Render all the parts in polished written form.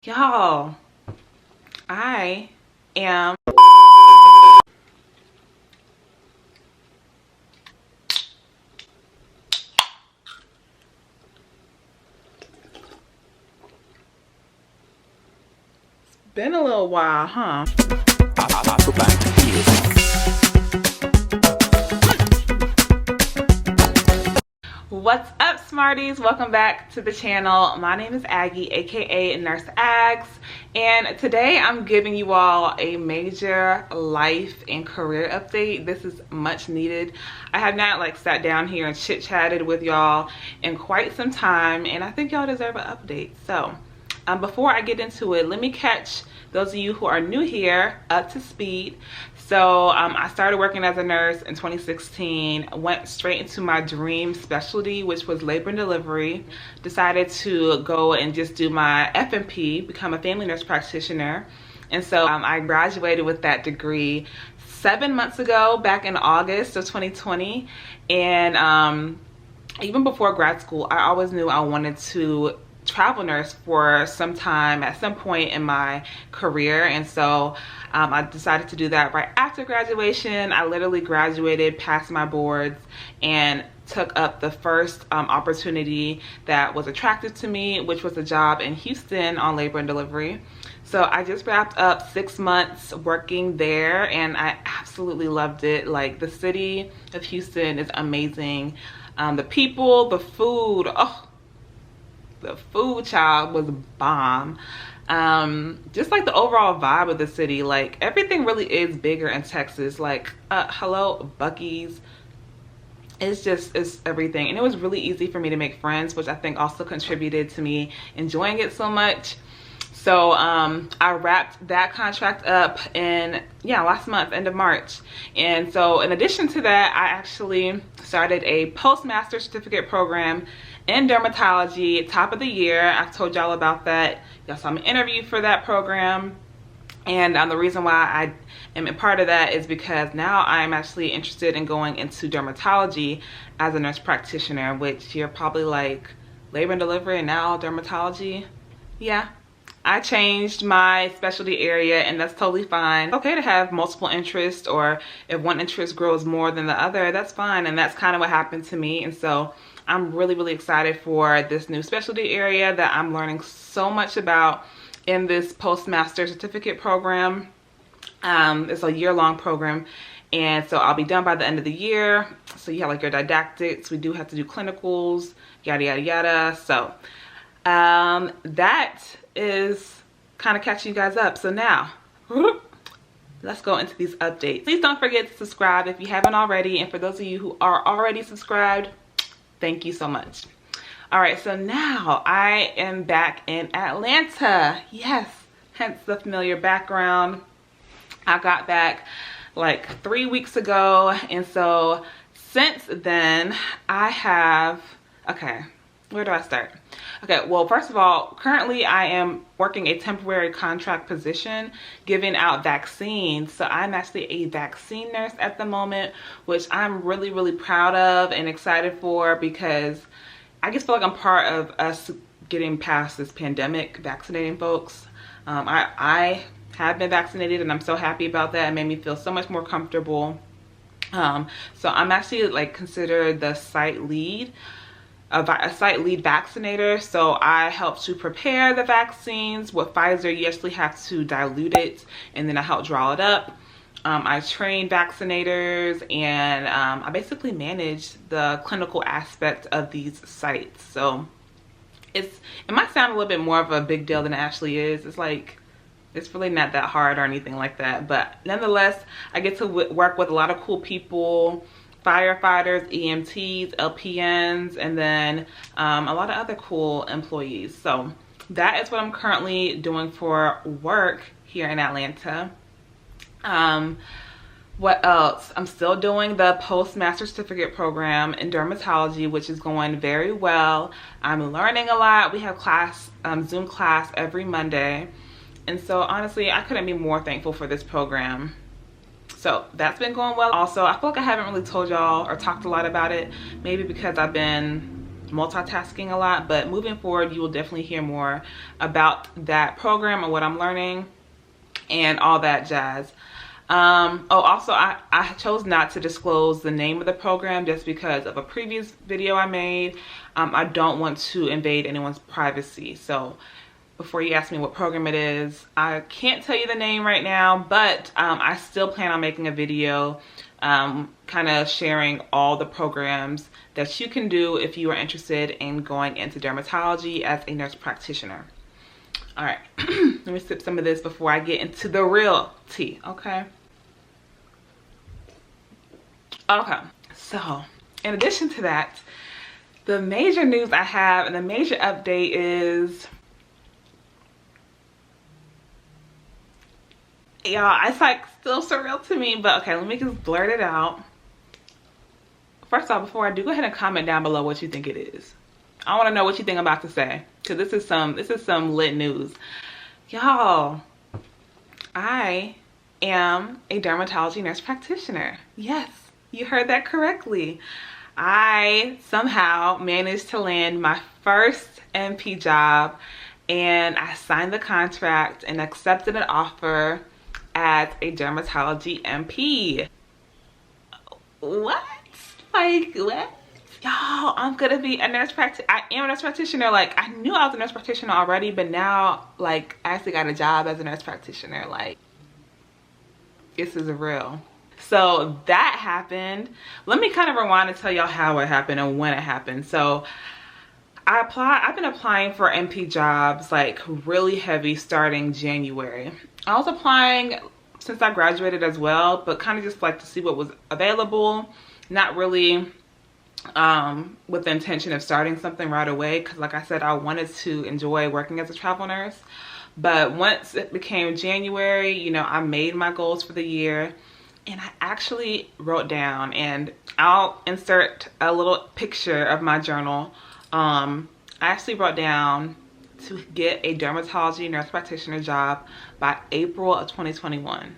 Y'all, I am been a little while, huh? What's up, Smarties? Welcome back to the channel. My name is Aggie, aka Nurse Ags, and today I'm giving you all a major life and career update. This is much needed. I have not sat down here and chit-chatted with y'all in quite some time, and I think y'all deserve an update. So before I get into it, let me catch those of you who are new here up to speed. So I started working as a nurse in 2016, went straight into my dream specialty, which was labor and delivery. Decided to go and just do my FNP, become a family nurse practitioner. And so I graduated with that degree 7 months ago, back in August of 2020. And even before grad school, I always knew I wanted to travel nurse for some time at some point in my career, and so I decided to do that right after graduation. I literally graduated, passed my boards, and took up the first opportunity that was attractive to me, which was a job in Houston on labor and delivery. So I just wrapped up 6 months working there, and I absolutely loved it. Like, the city of Houston is amazing. The people, the food, oh, the food, child, was bomb. Just like the overall vibe of the city, like everything really is bigger in Texas. Like hello, Buc-ee's. It's everything, and it was really easy for me to make friends, which I think also contributed to me enjoying it so much. So I wrapped that contract up in last month, end of March. And so in addition to that, I actually started a postmaster certificate program in dermatology, top of the year. I've told y'all about that. Y'all saw me interview for that program. And the reason why I am a part of that is because now I'm actually interested in going into dermatology as a nurse practitioner, which you're probably like, labor and delivery and now dermatology? Yeah. I changed my specialty area, and that's totally fine. Okay to have multiple interests, or if one interest grows more than the other, that's fine. And that's kind of what happened to me. And so I'm really excited for this new specialty area that I'm learning so much about in this postmaster certificate program. It's a year-long program, and so I'll be done by the end of the year. So you have like your didactics, we do have to do clinicals, yada yada yada. So that is kind of catching you guys up. So now let's go into these updates. Please don't forget to subscribe if you haven't already, and for those of you who are already subscribed, thank you so much. All right, so now I am back in Atlanta. Yes, hence the familiar background. I got back like 3 weeks ago, and so since then I have, okay, where do I start? Okay, well, first of all, currently I am working a temporary contract position giving out vaccines. So I'm actually a vaccine nurse at the moment, which I'm really proud of and excited for, because I just feel like I'm part of us getting past this pandemic, vaccinating folks. I have been vaccinated, and I'm so happy about that. It made me feel so much more comfortable. So I'm actually like considered the site lead, a site lead vaccinator. So I help to prepare the vaccines. With Pfizer, you actually have to dilute it, and then I help draw it up. I train vaccinators, and I basically manage the clinical aspect of these sites. So it might sound a little bit more of a big deal than it actually is. It's like, it's really not that hard or anything like that. But nonetheless, I get to work with a lot of cool people, firefighters, EMTs, LPNs, and then a lot of other cool employees. So that is what I'm currently doing for work here in Atlanta. What else? I'm still doing the postmaster certificate program in dermatology, which is going very well. I'm learning a lot. We have class, Zoom class every Monday. And so honestly, I couldn't be more thankful for this program. So that's been going well. Also, I feel like I haven't really told y'all or talked a lot about it, maybe because I've been multitasking a lot, but moving forward you will definitely hear more about that program and what I'm learning and all that jazz. Oh, also I chose not to disclose the name of the program just because of a previous video I made. I don't want to invade anyone's privacy. So before you ask me what program it is, I can't tell you the name right now, but I still plan on making a video kind of sharing all the programs that you can do if you are interested in going into dermatology as a nurse practitioner. All right, let me sip some of this before I get into the real tea, okay? Okay, so in addition to that, the major news I have and the major update is, y'all, it's like still surreal to me, but okay, let me just blurt it out. First off, before I do, go ahead and comment down below what you think it is. I want to know what you think I'm about to say, because this is some lit news. Y'all, I am a dermatology nurse practitioner. Yes, you heard that correctly. I somehow managed to land my first NP job, and I signed the contract and accepted an offer as a dermatology NP. What? Like, what? Y'all, I'm gonna be a nurse practitioner. I am a nurse practitioner. Like, I knew I was a nurse practitioner already, but now, like, I actually got a job as a nurse practitioner. Like, this is real. So that happened. Let me kind of rewind and tell y'all how it happened and when it happened. So I've been applying for NP jobs like really heavy starting January. I was applying since I graduated as well, but kind of just like to see what was available. Not really with the intention of starting something right away, because like I said, I wanted to enjoy working as a travel nurse. But once it became January, you know, I made my goals for the year, and I actually wrote down, and I'll insert a little picture of my journal. I actually wrote down to get a dermatology nurse practitioner job by April of 2021.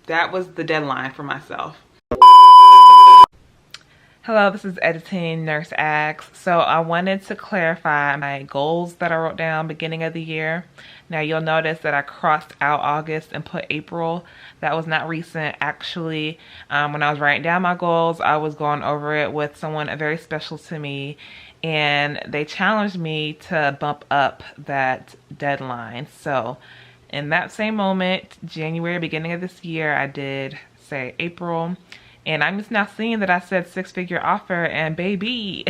That was the deadline for myself. Hello, this is Editing Nurse Ags. So I wanted to clarify my goals that I wrote down beginning of the year. Now you'll notice that I crossed out August and put April. That was not recent. Actually, when I was writing down my goals, I was going over it with someone very special to me, and they challenged me to bump up that deadline. So in that same moment, January, beginning of this year, I did say April. And I'm just now seeing that I said 6-figure offer, and baby,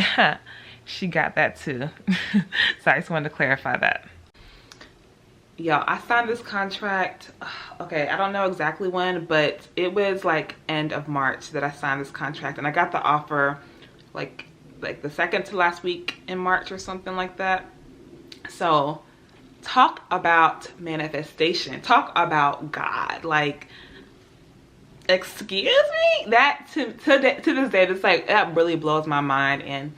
she got that too. So I just wanted to clarify that. Y'all, I signed this contract, okay, I don't know exactly when, but it was like end of March that I signed this contract, and I got the offer like the second to last week in March or something like that. So talk about manifestation, talk about God. Like, excuse me, that to this day, it's like, that really blows my mind, and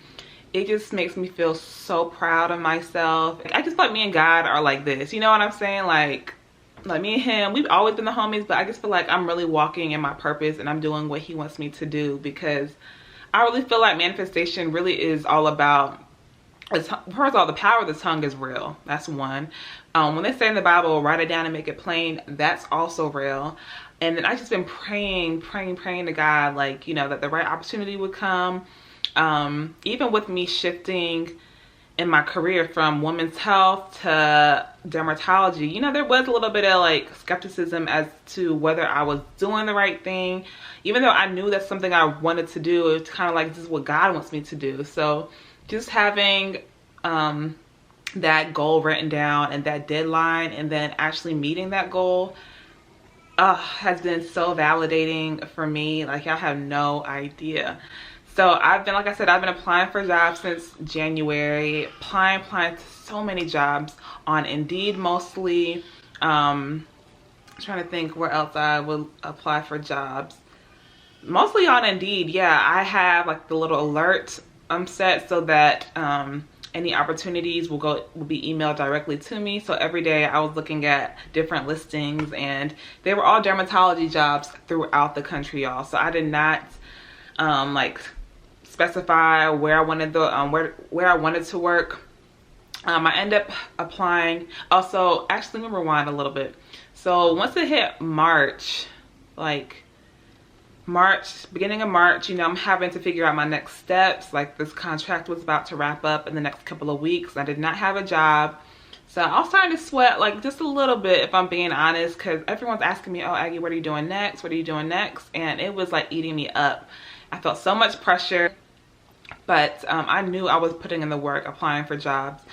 it just makes me feel so proud of myself. I just feel like me and God are like this, you know what I'm saying? Like me and him, we've always been the homies, but I just feel like I'm really walking in my purpose, and I'm doing what he wants me to do, because I really feel like manifestation really is all about, first of all, the power of the tongue is real. That's one. When they say in the Bible, write it down and make it plain, that's also real. And then I just been praying to God, like, you know, that the right opportunity would come. Even with me shifting in my career from women's health to dermatology, you know, there was a little bit of like skepticism as to whether I was doing the right thing. Even though I knew that's something I wanted to do, it's kind of like, this is what God wants me to do. So just having that goal written down and that deadline, and then actually meeting that goal, has been so validating for me. Like, y'all have no idea. So I've been, like I said, I've been applying for jobs since January, applying to so many jobs on Indeed mostly. Trying to think where else I will apply for jobs. Mostly on Indeed. Yeah, I have like the little alert set so that any opportunities will be emailed directly to me. So every day I was looking at different listings, and they were all dermatology jobs throughout the country, y'all. So I did not like specify where I wanted the where I wanted to work. I ended up applying. Also, actually, let me rewind a little bit. So once it hit March, like beginning of March, you know, I'm having to figure out my next steps. Like, this contract was about to wrap up in the next couple of weeks. I did not have a job. So I was starting to sweat, like, just a little bit, if I'm being honest, because everyone's asking me, oh, Aggie, what are you doing next? What are you doing next? And it was like eating me up. I felt so much pressure, but I knew I was putting in the work, applying for jobs.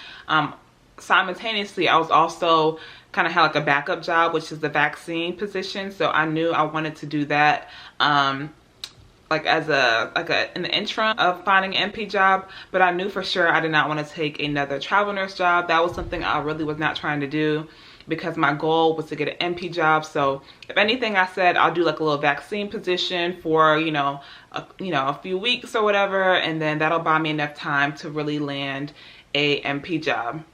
Simultaneously, I was also kind of had like a backup job, which is the vaccine position. So I knew I wanted to do that, like as an interim of finding an NP job. But I knew for sure I did not want to take another travel nurse job. That was something I really was not trying to do, because my goal was to get an NP job. So if anything, I said I'll do like a little vaccine position for, you know, a few weeks or whatever, and then that'll buy me enough time to really land a NP job.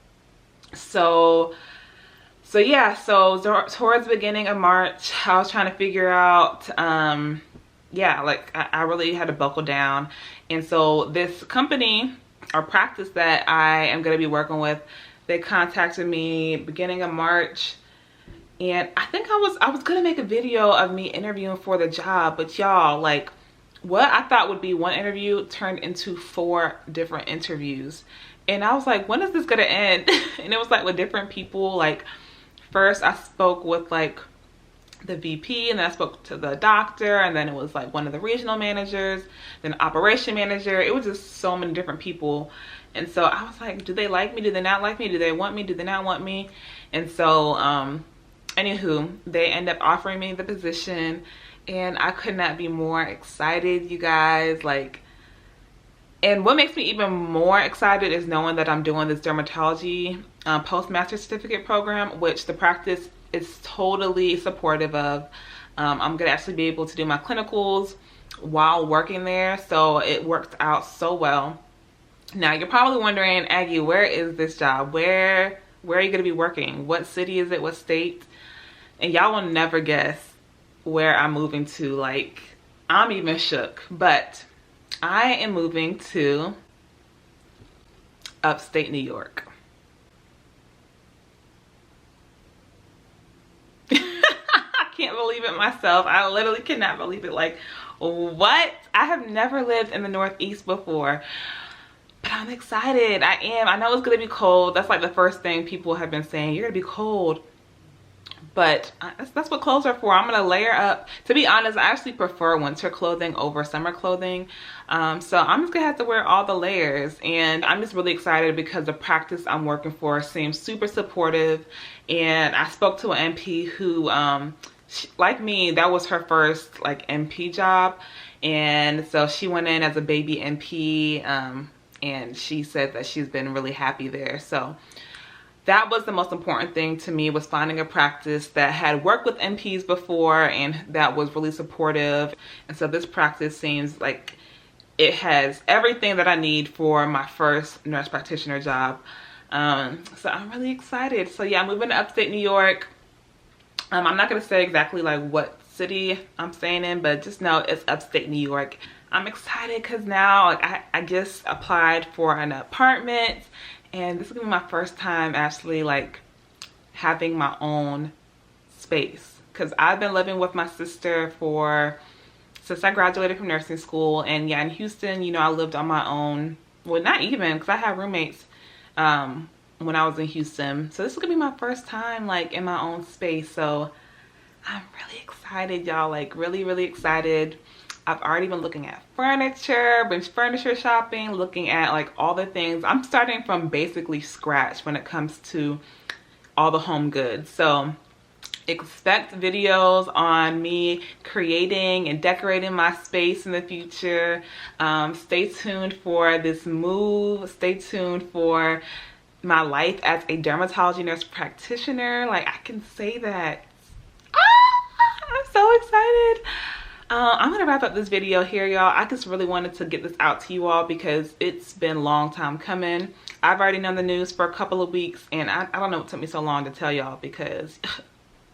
So yeah, so towards the beginning of March, I was trying to figure out, yeah, like I really had to buckle down. And so this company or practice that I am going to be working with, they contacted me beginning of March, and I think I was going to make a video of me interviewing for the job, but y'all, like, what I thought would be one interview turned into 4 different interviews. And I was like, when is this gonna end? And it was like with different people. Like, first I spoke with like the VP, and then I spoke to the doctor, and then it was like one of the regional managers, then operation manager. It was just so many different people. And so I was like, do they like me? Do they not like me? Do they want me? Do they not want me? And so anywho, they end up offering me the position, and I could not be more excited, you guys. Like, and what makes me even more excited is knowing that I'm doing this dermatology postmaster certificate program, which the practice is totally supportive of. I'm gonna actually be able to do my clinicals while working there, so it worked out so well. Now you're probably wondering, Aggie, where is this job? Where are you gonna be working? What city is it? What state? And y'all will never guess where I'm moving to. Like, I'm even shook, but I am moving to upstate New York. I can't believe it myself. I literally cannot believe it. Like, what? I have never lived in the Northeast before, but I'm excited. I am. I know it's gonna be cold. That's like the first thing people have been saying. You're gonna be cold. But that's what clothes are for. I'm gonna layer up. To be honest, I actually prefer winter clothing over summer clothing. So I'm just gonna have to wear all the layers. And I'm just really excited because the practice I'm working for seems super supportive. And I spoke to an NP who, like me, that was her first like NP job. And so she went in as a baby NP, and she said that she's been really happy there. So that was the most important thing to me, was finding a practice that had worked with NPs before and that was really supportive. And so this practice seems like it has everything that I need for my first nurse practitioner job. So I'm really excited. So yeah, I'm moving to upstate New York. I'm not gonna say exactly like what city I'm staying in, but just know it's upstate New York. I'm excited because now, like, I just applied for an apartment. And this is gonna be my first time actually like having my own space, because I've been living with my sister since I graduated from nursing school. And yeah, in Houston, you know, I lived on my own. Well, not even, because I had roommates when I was in Houston. So this is gonna be my first time like in my own space. So I'm really excited, y'all. Like, really excited. I've already been looking at furniture, been furniture shopping, looking at like all the things. I'm starting from basically scratch when it comes to all the home goods. So expect videos on me creating and decorating my space in the future. Stay tuned for this move. Stay tuned for my life as a dermatology nurse practitioner. Like, I can say that. I'm so excited. I'm gonna wrap up this video here, y'all. I just really wanted to get this out to you all because it's been a long time coming. I've already known the news for a couple of weeks, and I don't know what took me so long to tell y'all, because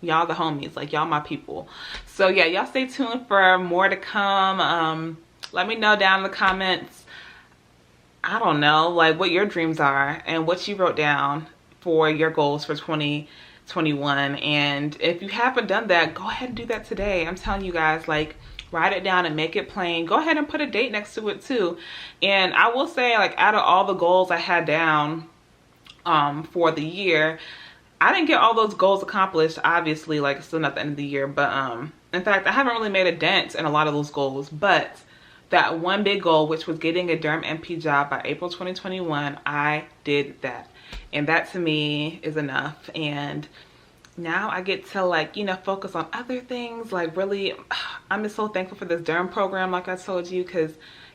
y'all the homies, like, y'all my people. So yeah, y'all stay tuned for more to come. Let me know down in the comments I don't know, like what your dreams are and what you wrote down for your goals for 2021. And if you haven't done that, go ahead and do that today. I'm telling you guys, like, write it down and make it plain. Go ahead and put a date next to it too. And I will say, like, out of all the goals I had down for the year, I didn't get all those goals accomplished, obviously, like it's still not the end of the year, but in fact, I haven't really made a dent in a lot of those goals. But that one big goal, which was getting a derm NP job by April 2021, I did that. And that to me is enough. And now I get to, like, you know, focus on other things. Like, really, I'm just so thankful for this derm program, like I told you, because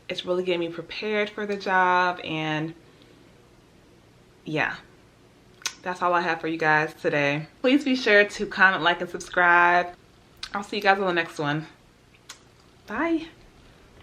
it's really getting me prepared for the job. And yeah, that's all I have for you guys today. Please be sure to comment, like, and subscribe. I'll see you guys on the next one. Bye.